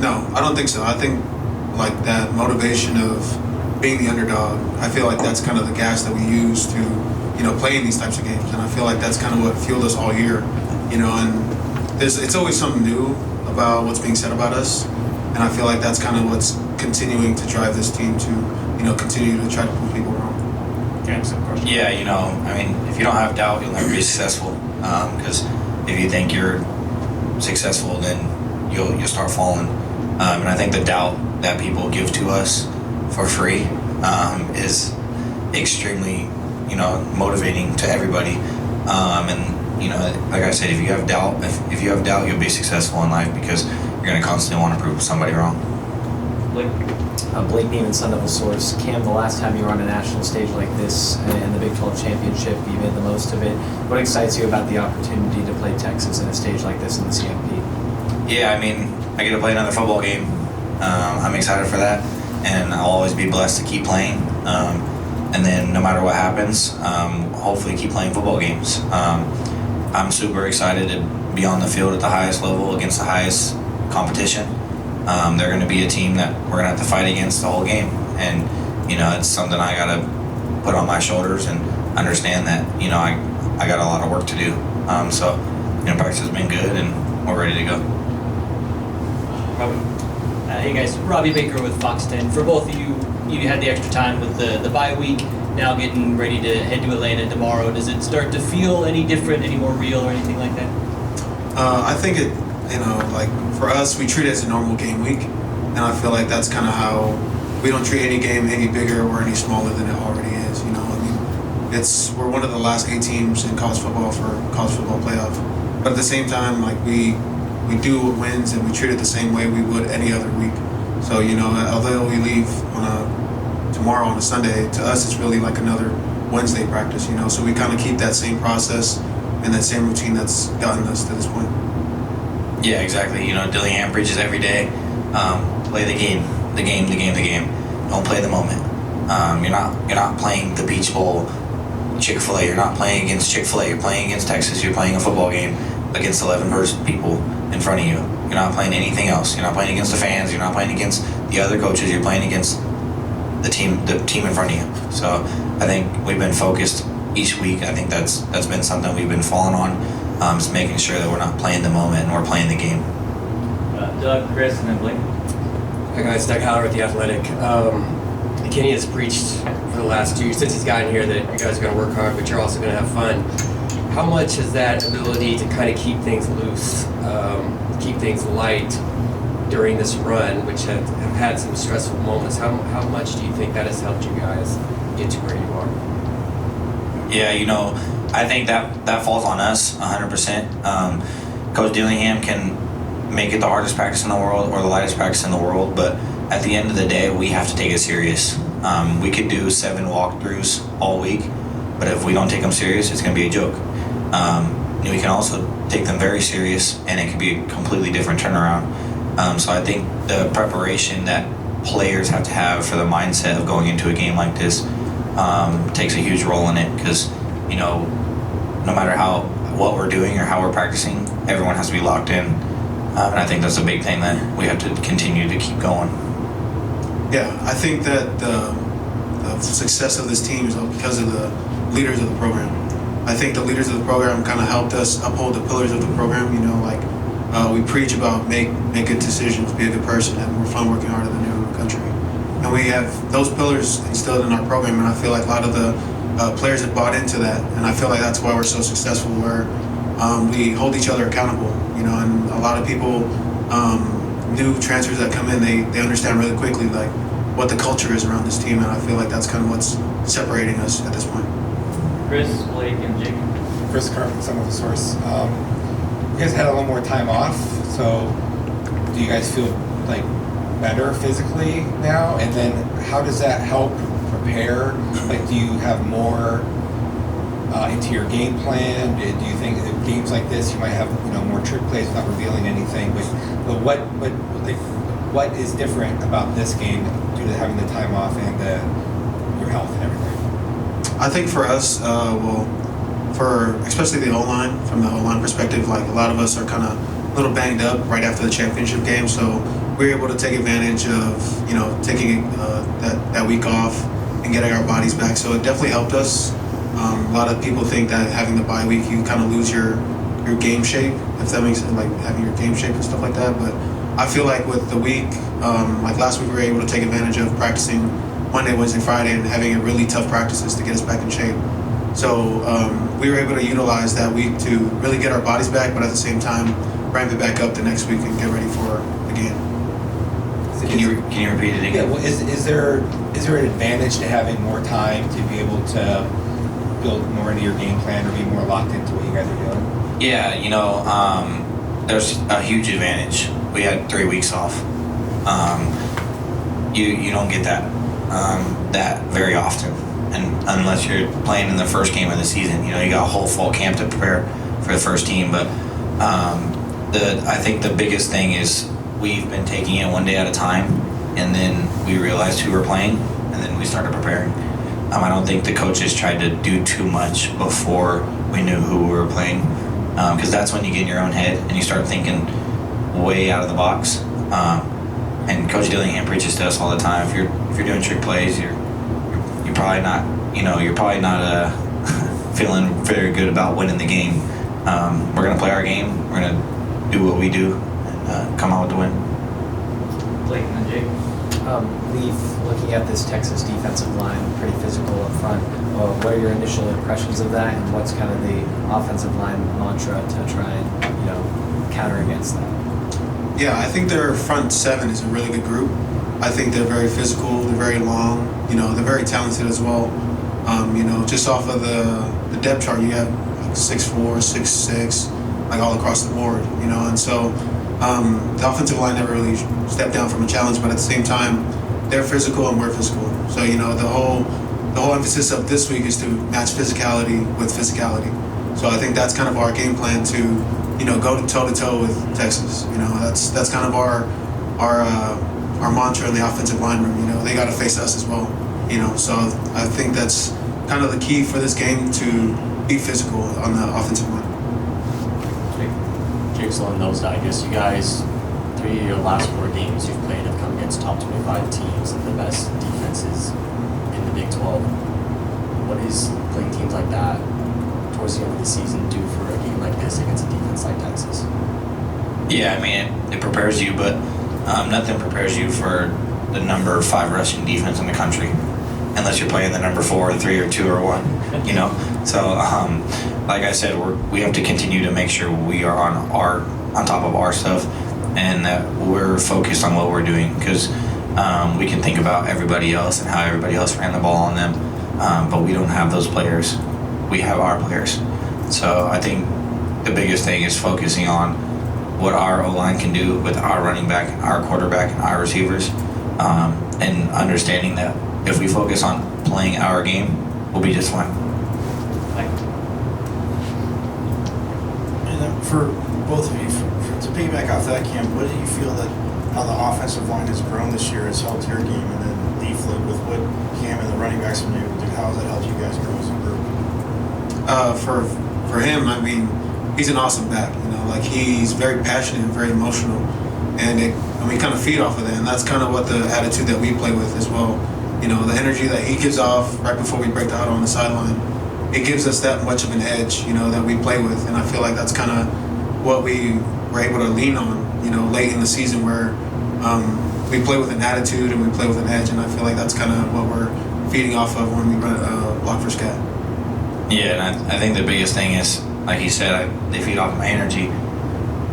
No, I don't think so. I think like that motivation of being the underdog, I feel like that's kind of the gas that we use to, play in these types of games. And I feel like that's kind of what fueled us all year, and it's always something new about what's being said about us. And I feel like that's kind of what's continuing to drive this team to, continue to try to prove people wrong. Yeah, if you don't have doubt, you'll never be successful. Because if you think you're successful, then you'll start falling. And I think the doubt that people give to us for free is extremely, motivating to everybody. And like I said, if you have doubt, you'll be successful in life because you're going to constantly want to prove somebody wrong. Blake Beeman, Sun Devil Source. Cam, the last time you were on a national stage like this in the Big 12 Championship, you made the most of it. What excites you about the opportunity to play Texas in a stage like this in the CFP? Yeah, I get to play another football game. I'm excited for that, and I'll always be blessed to keep playing. And then no matter what happens, hopefully keep playing football games. I'm super excited to be on the field at the highest level against the highest competition. They're going to be a team that we're going to have to fight against the whole game. And, it's something I got to put on my shoulders and understand that, I got a lot of work to do. So, practice has been good and we're ready to go. Hey guys, Robbie Baker with Fox 10. For both of you, you had the extra time with the bye week, now getting ready to head to Atlanta tomorrow. Does it start to feel any different, any more real or anything like that? I think it, like for us, we treat it as a normal game week. And I feel like that's kind of how we don't treat any game any bigger or any smaller than it already is. We're one of the last 8 teams in college football for college football playoff. But at the same time, like we do what wins and we treat it the same way we would any other week. So, although we leave tomorrow on a Sunday, to us it's really like another Wednesday practice, So we kind of keep that same process and that same routine that's gotten us to this point. Yeah, exactly. Dillingham preaches every day. Play the game. Don't play the moment. You're not playing the Peach Bowl, Chick-fil-A. You're not playing against Chick-fil-A. You're playing against Texas. You're playing a football game against 11 people in front of you. You're not playing anything else. You're not playing against the fans. You're not playing against the other coaches. You're playing against the team in front of you. So I think we've been focused each week. I think that's been something we've been falling on. Just making sure that we're not playing the moment and we're playing the game. Doug, Chris, and then Blake. Hi guys, Doug Haller with The Athletic. Kenny has preached for the last 2 years since he's gotten here that you guys are going to work hard, but you're also going to have fun. How much is that ability to kind of keep things loose, keep things light during this run, which have had some stressful moments, how much do you think that has helped you guys get to where you are? Yeah, I think that falls on us 100%. Coach Dillingham can make it the hardest practice in the world or the lightest practice in the world, but at the end of the day, we have to take it serious. We could do 7 walkthroughs all week, but if we don't take them serious, it's going to be a joke. We can also take them very serious, and it could be a completely different turnaround. So I think the preparation that players have to have for the mindset of going into a game like this takes a huge role in it, because no matter what we're doing or how we're practicing, everyone has to be locked in. And I think that's a big thing that we have to continue to keep going. Yeah, I think that the success of this team is because of the leaders of the program. I think the leaders of the program kind of helped us uphold the pillars of the program. We preach about make good decisions, be a good person, and we're fun working harder than anyone in the country. And we have those pillars instilled in our program, and I feel like a lot of the players have bought into that, and I feel like that's why we're so successful, where we hold each other accountable, and a lot of people, new transfers that come in, they understand really quickly like what the culture is around this team, and I feel like that's kind of what's separating us at this point. Chris, Blake, and Jake. Chris Carpenter, Sun Devil Source. You guys had a little more time off, so do you guys feel like better physically now? And then how does that help prepare? Like, do you have more into your game plan? Do you think that games like this you might have more trick plays without revealing anything? But what is different about this game due to having the time off and your health and everything? I think for us, for especially the O-line, from the O-line perspective, like a lot of us are kind of a little banged up right after the championship game, so we were able to take advantage of, taking that week off and getting our bodies back. So it definitely helped us. A lot of people think that having the bye week, you kind of lose your game shape, if that makes sense, like having your game shape and stuff like that. But I feel like with the week, like last week, we were able to take advantage of practicing Monday, Wednesday, Friday, and having a really tough practices to get us back in shape. So we were able to utilize that week to really get our bodies back, but at the same time, ramp it back up the next week and get ready for the game. Can you repeat it again? Yeah, well, is there an advantage to having more time to be able to build more into your game plan or be more locked into what you guys are doing? Yeah, there's a huge advantage. We had 3 weeks off. You don't get that very often, and unless you're playing in the first game of the season, you got a whole fall camp to prepare for the first team. But I think the biggest thing is we've been taking it one day at a time, and then we realized who we're playing, and then we started preparing. I don't think the coaches tried to do too much before we knew who we were playing, because that's when you get in your own head and you start thinking way out of the box. And Coach Dillingham preaches to us all the time: if you're doing trick plays, you're probably not feeling very good about winning the game. We're gonna play our game. We're gonna do what we do and come out with the win. Blake and then Jake. Leif, looking at this Texas defensive line, pretty physical up front. What are your initial impressions of that, and what's kind of the offensive line mantra to try and counter against that? Yeah, I think their front seven is a really good group. I think they're very physical, they're very long, they're very talented as well. Just off of the depth chart, you have like 6'4", 6'6", like all across the board, and so the offensive line never really stepped down from a challenge, but at the same time, they're physical and we're physical. So, the whole emphasis of this week is to match physicality with physicality. So I think that's kind of our game plan to, go toe-to-toe with Texas. That's kind of our mantra in the offensive line room. They got to face us as well. So I think that's kind of the key for this game, to be physical on the offensive line. Jake's on DevilsDigest. You guys, 3 of your last 4 games you've played have come against top 25 teams and the best defenses in the Big 12. What is playing teams like that towards the end of the season do for a game like this against a defense like Texas? Yeah, it prepares you, but nothing prepares you for the number 5 rushing defense in the country, unless you're playing the number 4 or 3 or 2 or 1. So like I said, we have to continue to make sure we are on top of our stuff, and that we're focused on what we're doing, because we can think about everybody else and how everybody else ran the ball on them, but we don't have those players. We have our players. So I think the biggest thing is focusing on what our O-line can do with our running back, our quarterback, and our receivers, and understanding that if we focus on playing our game, we'll be just fine. And then for both of you, to piggyback off that, Cam, what do you feel that how the offensive line has grown this year has helped your game, and then Leif, with what Cam and the running backs have been able to do, how has that helped you guys grow as a group? For him, he's an awesome back. Like he's very passionate and very emotional, and we kind of feed off of that, and that's kind of what the attitude that we play with as well. The energy that he gives off right before we break the huddle on the sideline, it gives us that much of an edge, that we play with, and I feel like that's kind of what we were able to lean on, late in the season, where we play with an attitude and we play with an edge, and I feel like that's kind of what we're feeding off of when we run block for scat. Yeah, and I think the biggest thing is, like you said, they feed off my energy.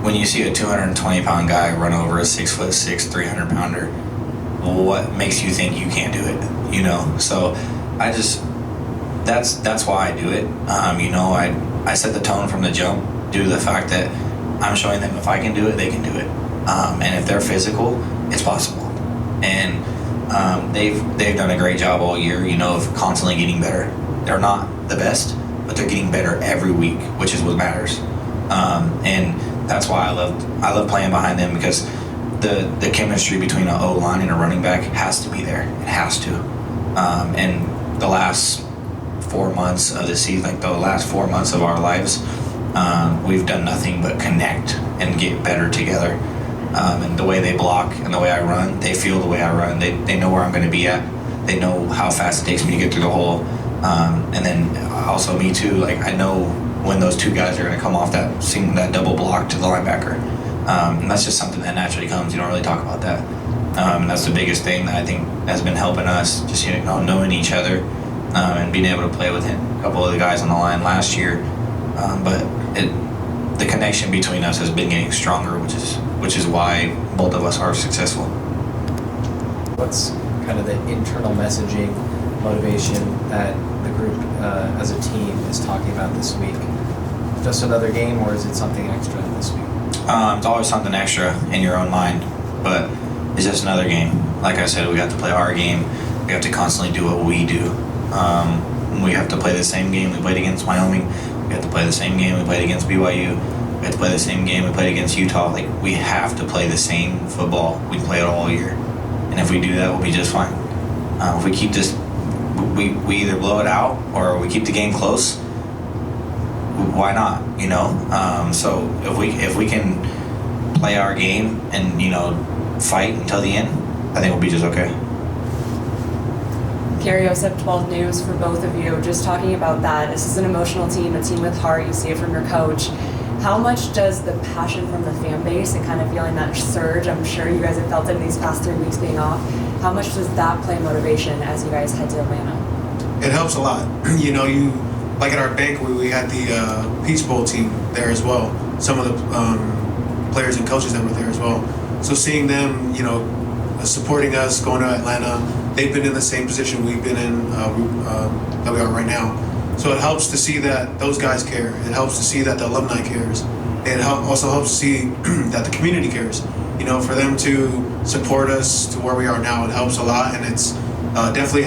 When you see a 220-pound guy run over a 6'6", 300-pounder, what makes you think you can't do it? So that's why I do it. I set the tone from the jump due to the fact that I'm showing them if I can do it, they can do it. And if they're physical, it's possible. And they've done a great job all year, of constantly getting better. They're not the best, but they're getting better every week, which is what matters. And that's why I love playing behind them, because the chemistry between an O-line and a running back has to be there. It has to. And the last 4 months of the season, like the last 4 months of our lives, we've done nothing but connect and get better together. And the way they block and the way I run, they feel the way I run. They know where I'm going to be at. They know how fast it takes me to get through the hole. And then also me too, like I know when those two guys are going to come off that double block to the linebacker. And that's just something that naturally comes. You don't really talk about that. And that's the biggest thing that I think has been helping us, just knowing each other and being able to play with a couple of the guys on the line last year. But the connection between us has been getting stronger, which is why both of us are successful. What's kind of the internal messaging, motivation that the group as a team is talking about this week? Just another game, or is it something extra this week? It's always something extra in your own mind, but it's just another game. Like I said, we have to play our game. We have to constantly do what we do. We have to play the same game we played against Wyoming. We have to play the same game we played against BYU. We have to play the same game we played against Utah. Like, we have to play the same football. We play it all year. And if we do that, we'll be just fine. If we keep this, we either blow it out or we keep the game close. Why not? So if we can play our game and fight until the end, I think we'll be just okay. Carrie Osip, 12 News for both of you. Just talking about that, this is an emotional team, a team with heart. You see it from your coach. How much does the passion from the fan base and kind of feeling that surge, I'm sure you guys have felt it in these past 3 weeks being off, how much does that play motivation as you guys head to Atlanta? It helps a lot. You like at our banquet, we had the Peach Bowl team there as well. Some of the players and coaches that were there as well. So seeing them, supporting us, going to Atlanta, they've been in the same position we've been in that we are right now. So it helps to see that those guys care. It helps to see that the alumni cares. It also helps to see that the community cares. For them to support us to where we are now, it helps a lot, and it's definitely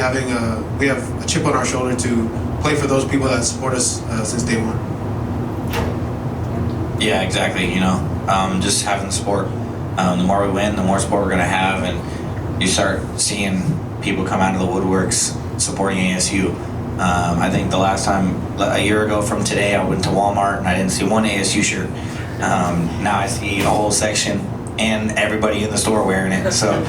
we have a chip on our shoulder to play for those people that support us since day one. Yeah, exactly. Just having the sport. The more we win, the more sport we're going to have, and you start seeing people come out of the woodworks supporting ASU. I think the last time, a year ago from today, I went to Walmart and I didn't see one ASU shirt. Now I see a whole section and everybody in the store wearing it. So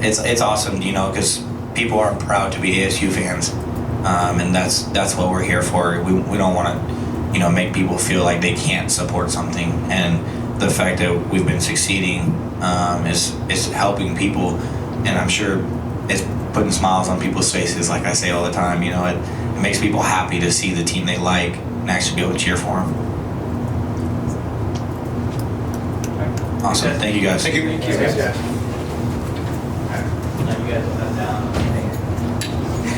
it's awesome, because people are proud to be ASU fans, and that's what we're here for. We don't want to, make people feel like they can't support something, and the fact that we've been succeeding is helping people, and I'm sure it's putting smiles on people's faces. Like I say all the time, it makes people happy to see the team they like and actually be able to cheer for them. Awesome. Thank you guys. Thank you. Thank you.